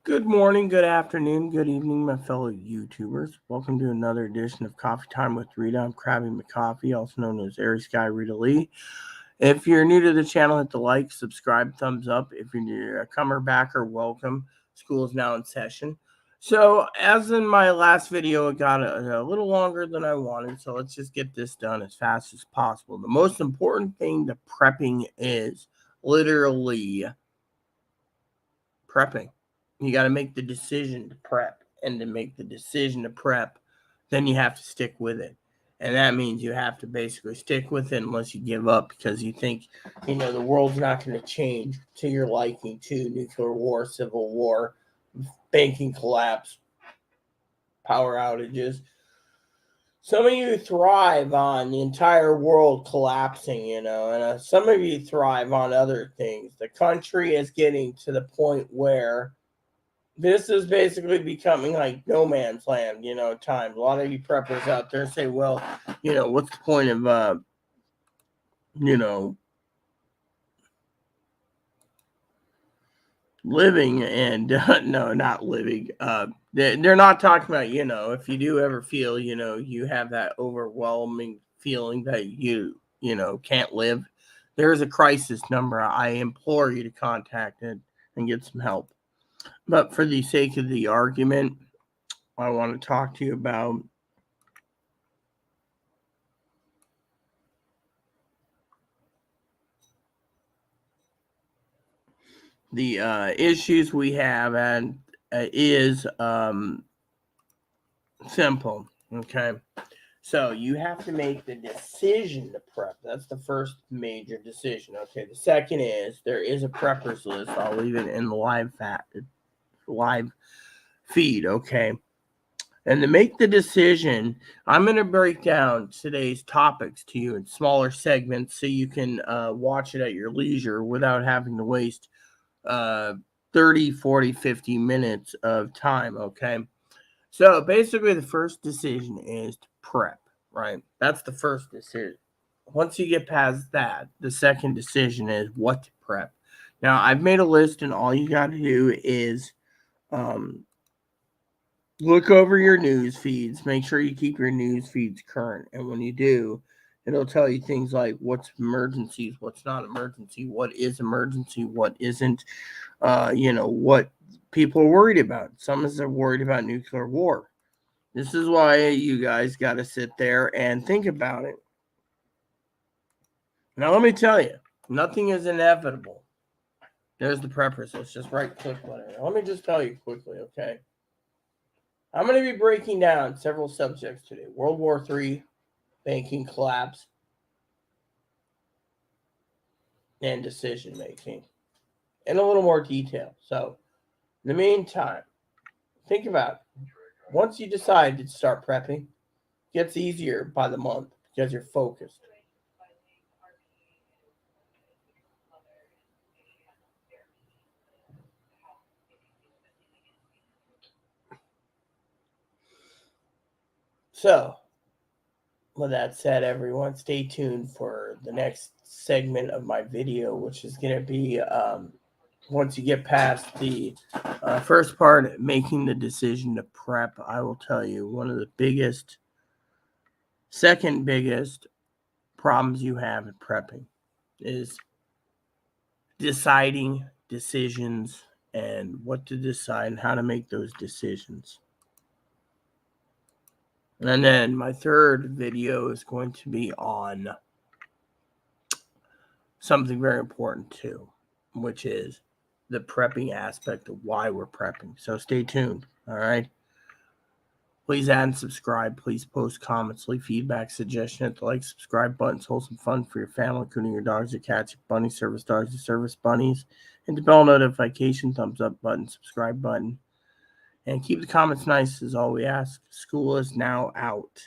Good morning, good afternoon, good evening, my fellow YouTubers. Welcome to another edition of Coffee Time with Rita. I'm Krabby McCoffee, also known as Airy Sky Rita Lee. If you're new to the channel, hit the like, subscribe, thumbs up. If you're a comer backer, welcome. School is now in session. So, as in my last video, it got a little longer than I wanted, so let's just get this done as fast as possible. The most important thing to prepping is literally prepping. You got to make the decision to prep, and to make the decision to prep, then you have to stick with it. And that means you have to basically stick with it unless you give up because you think, the world's not going to change to your liking, to nuclear war, civil war, banking collapse, power outages. Some of you thrive on the entire world collapsing, and some of you thrive on other things. The country is getting to the point where this is basically becoming like no man's land, time. A lot of you preppers out there say, well, what's the point of, living and, no, not living. They're not talking about, if you do ever feel, you have that overwhelming feeling that you can't live. There's a crisis number. I implore you to contact it and get some help. But for the sake of the argument, I want to talk to you about the issues we have, and is simple. Okay, so you have to make the decision to prep. That's the first major decision. Okay, the second is there is a preppers list. I'll leave it in the live feed. Okay. And to make the decision, I'm going to break down today's topics to you in smaller segments so you can watch it at your leisure without having to waste 30, 40, 50 minutes of time, okay? So basically the first decision is to prep, right? That's the first decision. Once you get past that, the second decision is what to prep. Now, I've made a list, and all you got to do is look over your news feeds. Make sure you keep your news feeds current. And when you do, it'll tell you things like what's emergencies, what's not emergency, what is emergency, what isn't, what people are worried about. Some are worried about nuclear war. This is why you guys got to sit there and think about it. Now, let me tell you, nothing is inevitable. There's the preppers. Let's just right-click on it. Let me just tell you quickly, okay? I'm going to be breaking down several subjects today. World War III, banking collapse, and decision making in a little more detail. So, in the meantime, think about it. Once you decide to start prepping, it gets easier by the month because you're focused. So, with that said, everyone, stay tuned for the next segment of my video, which is going to be once you get past the first part, making the decision to prep. I will tell you one of the second biggest problems you have in prepping is deciding decisions and what to decide and how to make those decisions. And then my third video is going to be on something very important too, which is the prepping aspect of why we're prepping. So stay tuned. All right. Please add and subscribe. Please post comments, leave feedback, suggestion at the like, subscribe buttons. Wholesome fun for your family, including your dogs, your cats, your bunnies, service dogs, your service bunnies. Hit the bell notification, thumbs up button, subscribe button. And keep the comments nice is all we ask. School is now out.